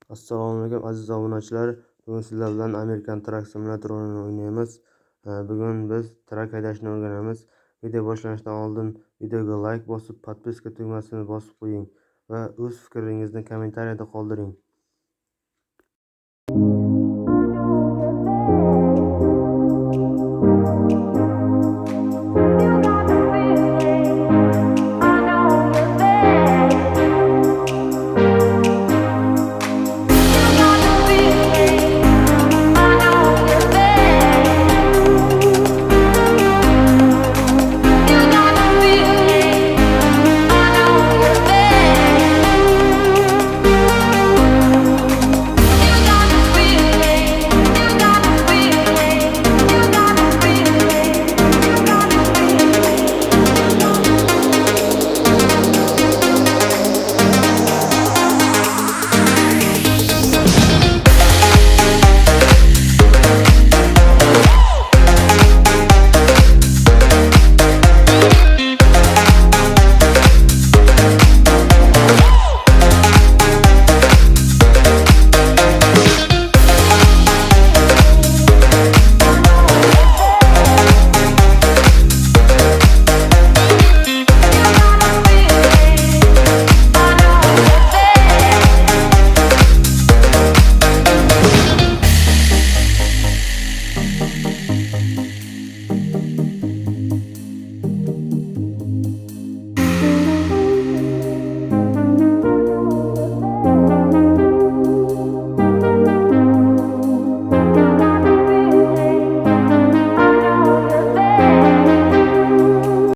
Assalomu alaykum aziz obunachilar. Bugun sizlar bilan American Truck Simulator o'ynaymiz. Bugun biz trak haydashni o'rganamiz. Video boshlanishdan oldin videoga like bosib, podpiska tugmasini bosib qo'ying va o'z fikringizni kommentariyada qoldiring.